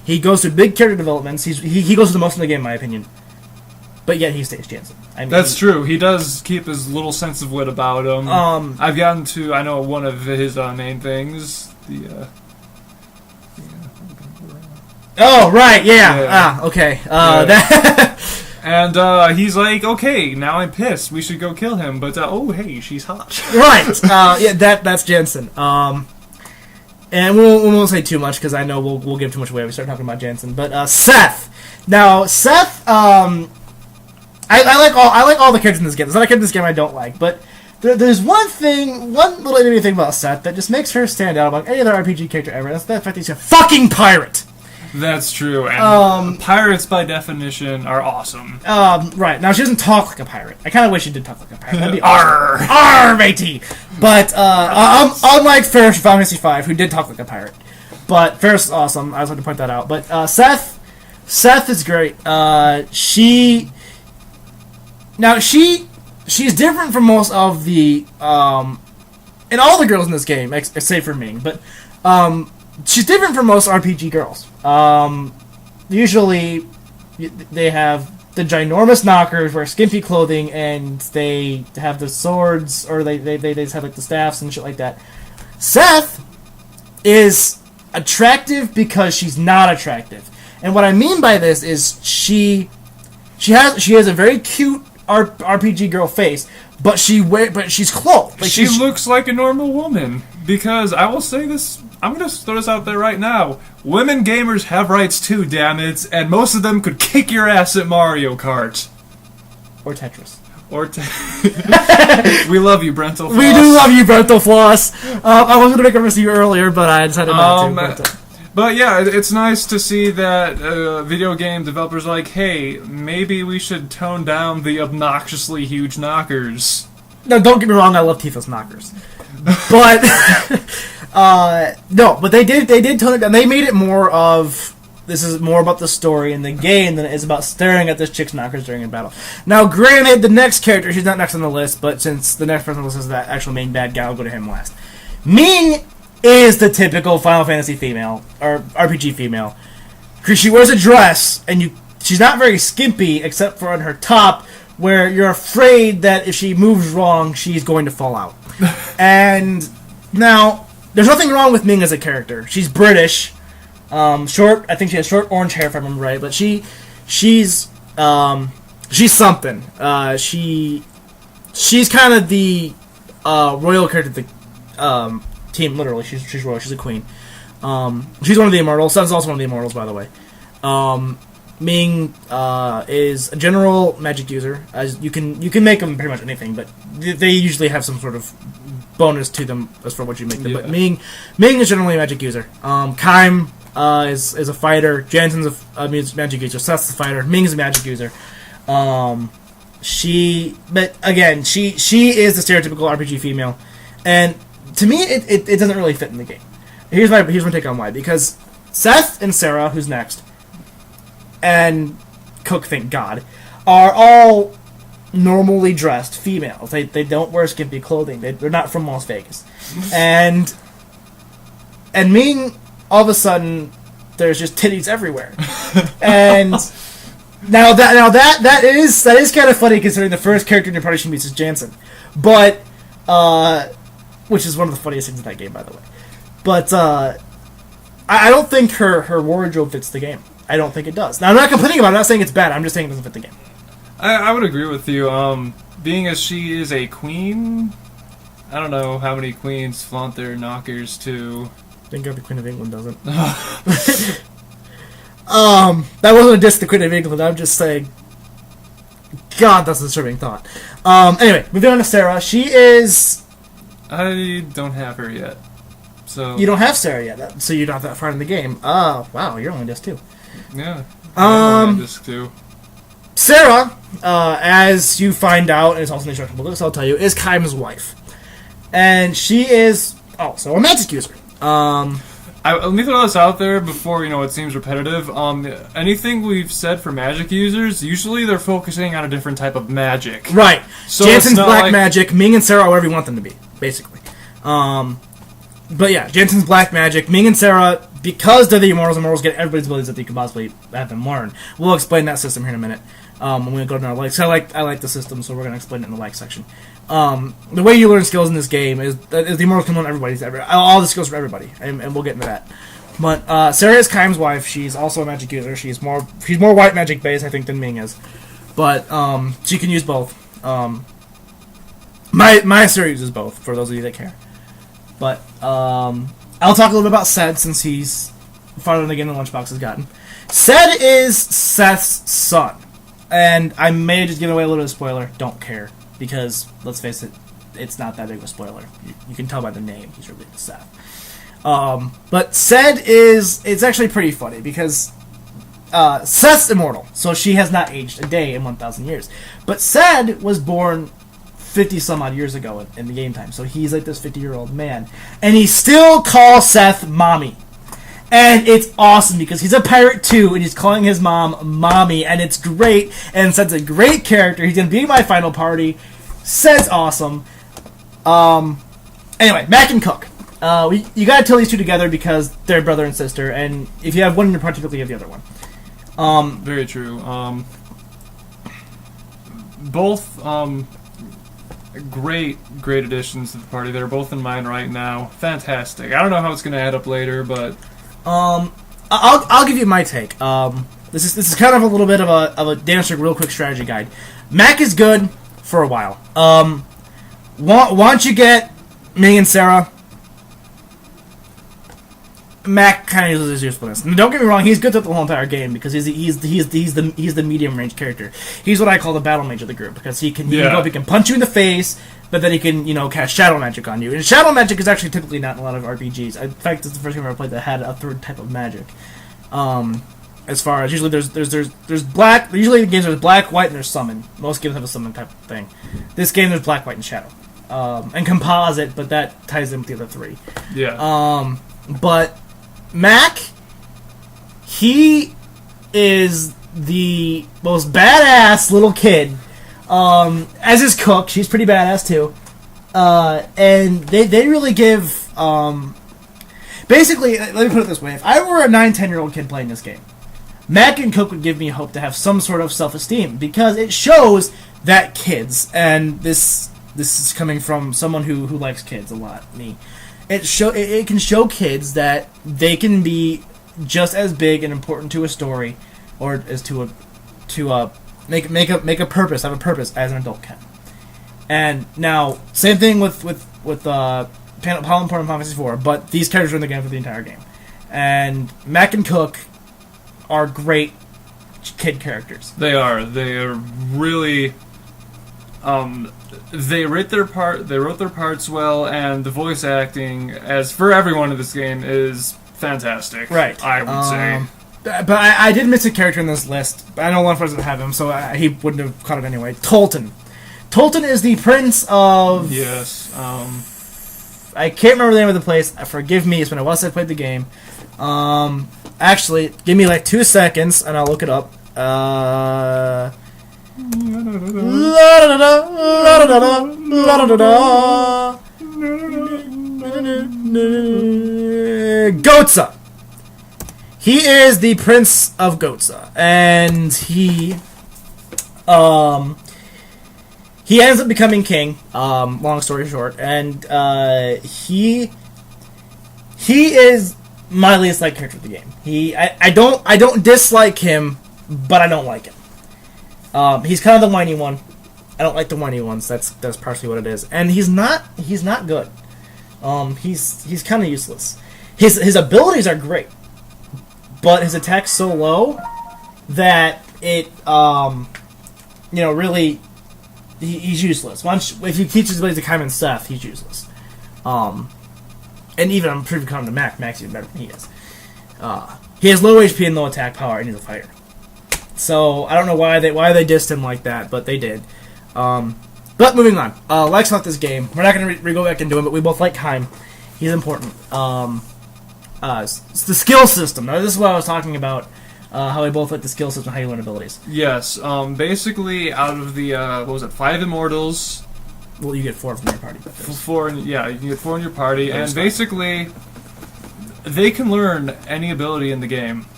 He goes through big character developments. He goes through the most in the game, in my opinion. But yet he stays Jansen. I mean, that's true. He does keep his little sense of wit about him. I've gotten to, I know one of his main things. Oh, right, yeah. Okay. And he's like, okay, now I'm pissed. We should go kill him. But, oh, hey, she's hot. Right. Yeah, that's Jansen. And we won't say too much because I know we'll give too much away if we start talking about Jansen. But Seth. Now, Seth, I like all the characters in this game. There's not a character in this game I don't like, but there's one little interesting thing about Seth that just makes her stand out among any other RPG character ever. That's the fact that he's a fucking pirate. That's true, and pirates, by definition, are awesome. Right. Now, she doesn't talk like a pirate. I kind of wish she did talk like a pirate. That'd be awesome. Arr, matey! But, unlike Ferris from Final Fantasy V, who did talk like a pirate. But Ferris is awesome. I just wanted to point that out. But, Seth is great. She's different from most of the, and all the girls in this game, except for Ming, but, she's different from most RPG girls. Usually, they have the ginormous knockers, wear skimpy clothing, and they have the swords, or they just have like the staffs and shit like that. Seth is attractive because she's not attractive, and what I mean by this is she has a very cute RPG girl face, but she's clothed. Like she looks like a normal woman. Because I will say this, I'm going to throw this out there right now. Women gamers have rights too, damn it, and most of them could kick your ass at Mario Kart. Or Tetris. We love you, Brental Floss. We do love you, Brental Floss. I was going to make a reference to you earlier, but I decided not to. But yeah, it's nice to see that video game developers are like, hey, maybe we should tone down the obnoxiously huge knockers. No, don't get me wrong, I love Tifa's knockers. But no, but they did tone it down. They made it more of, this is more about the story in the game than it is about staring at this chick's knockers during a battle. Now, granted, the next character, she's not next on the list, but since the next person on the list is that actual main bad guy, I'll go to him last. Ming is the typical Final Fantasy female, or RPG female. Because she wears a dress, and she's not very skimpy, except for on her top, where you're afraid that if she moves wrong, she's going to fall out. And now, there's nothing wrong with Ming as a character. She's British, short. I think she has short orange hair, if I remember right. But she's something. She's kind of the royal character of the team. Literally, she's royal. She's a queen. She's one of the immortals. Seth's also one of the immortals, by the way. Ming is a general magic user. As you can make them pretty much anything, but they usually have some sort of bonus to them as for what you make them. Yeah. But Ming is generally a magic user. Kaim is a fighter. Jansen's a magic user. Seth's a fighter. Ming's a magic user. But again, she is the stereotypical RPG female, and to me, it doesn't really fit in the game. Here's my take on why. Because Seth and Sarah, who's next, and Cook, thank God, are all normally dressed females. They don't wear skimpy clothing. They're not from Las Vegas. And Ming, all of a sudden, there's just titties everywhere. And now that is kind of funny considering the first character in your party she meets is Jansen. But which is one of the funniest things in that game, by the way. But I don't think her wardrobe fits the game. I don't think it does. Now, I'm not complaining about it. I'm not saying it's bad. I'm just saying it doesn't fit the game. I would agree with you. Being as she is a queen, I don't know how many queens flaunt their knockers too. Thank God the Queen of England doesn't. That wasn't a diss to the Queen of England. I'm just saying, God, that's a disturbing thought. Anyway, moving on to Sarah. She is... I don't have her yet. So you don't have Sarah yet, so you're not that far in the game. Wow, you're only disc 2. Yeah. I'm only disc 2. Sarah, as you find out, and it's also in the instruction book, so I'll tell you, is Kaim's wife. And she is also a magic user. Let me throw this out there before, it seems repetitive. Anything we've said for magic users, usually they're focusing on a different type of magic. Right. So Jansen's black magic, Ming and Sarah are whatever you want them to be, basically. But yeah, Jansen's black magic. Ming and Sarah because they're the immortals get everybody's abilities that they could possibly have them learn. We'll explain that system here in a minute when we go to our likes. So I like the system, so we're going to explain it in the like section. The way you learn skills in this game is the immortals can learn all the skills for everybody, and we'll get into that. But Sarah is Kaim's wife. She's also a magic user. She's more white magic based, I think, than Ming is. But she can use both. My Sarah uses both, for those of you that care. But I'll talk a little bit about Sed, since he's farther in the game than Lunchbox has gotten. Sed is Seth's son. And I may just give away a little bit of spoiler. Don't care. Because, let's face it, it's not that big of a spoiler. You can tell by the name he's related to Seth. But Sed it's actually pretty funny, because Seth's immortal, so she has not aged a day in 1,000 years. But Sed was born 50 some odd years ago in the game time, so he's like this 50-year-old man, and he still calls Seth mommy, and it's awesome because he's a pirate too, and he's calling his mom mommy, and it's great. And Seth's a great character. He's gonna be my final party. Seth's awesome. Anyway, Mac and Cook. You gotta tell these two together because they're brother and sister, and if you have one in your party, typically you have the other one. Very true. Both great additions to the party. They're both in mine right now. Fantastic. I don't know how it's going to add up later, but I'll give you my take. This is kind of a little bit of a Dancer real quick strategy guide. Mac is good for a while. Once you get Ming and Sarah, Mac kind of loses his usefulness. And don't get me wrong, he's good throughout the whole entire game because he's the medium range character. He's what I call the battle mage of the group because he can punch you in the face, but then he can cast shadow magic on you. And shadow magic is actually typically not in a lot of RPGs. In fact, it's the first game I ever played that had a third type of magic. As far as usually there's black. Usually in games there's black, white, and there's summon. Most games have a summon type of thing. This game there's black, white, and shadow, and composite, but that ties in with the other three. Yeah. But Mac, he is the most badass little kid. As is Cook, she's pretty badass too. And they really give. Basically, let me put it this way: if I were a 9-10-year-old kid playing this game, Mac and Cook would give me hope to have some sort of self-esteem because it shows that kids, and this is coming from someone who likes kids a lot, me. It can show kids that they can be just as big and important to a story, or as to make a purpose, have a purpose as an adult can. And now, same thing with Power and Final Fantasy IV, but these characters are in the game for the entire game. And Mac and Cook are great kid characters. They are. They are really. They wrote their parts well, and the voice acting, as for everyone in this game, is fantastic. Right. I would say. But I did miss a character in this list. I know a lot of friends that have him, so he wouldn't have caught it anyway. Tolton. Tolton is the prince of... Yes. I can't remember the name of the place. Forgive me, it's been a while since I played the game. Actually, give me like 2 seconds, and I'll look it up. Gotza. He is the Prince of Gotza, and he ends up becoming king. Long story short, and he is my least liked character of the game. I don't dislike him, but I don't like him. He's kind of the whiny one. I don't like the whiny ones. That's partially what it is. And he's not good. He's kind of useless. His abilities are great, but his attack's so low that it really he's useless. If you teach his abilities to Kaim and Seth, he's useless. And even I'm pretty confident Mac's even better than he is. He has low HP and low attack power, and he's a fighter. So I don't know why they dissed him like that, but they did. But moving on, Lex left this game. We're not going to go back into him, but we both like Kaim. He's important. It's the skill system. Now, this is what I was talking about. How we both like the skill system, how you learn abilities. Yes. Basically, out of the 5 immortals. Well, you get 4 from your party. You can get 4 in your party, and basically, they can learn any ability in the game.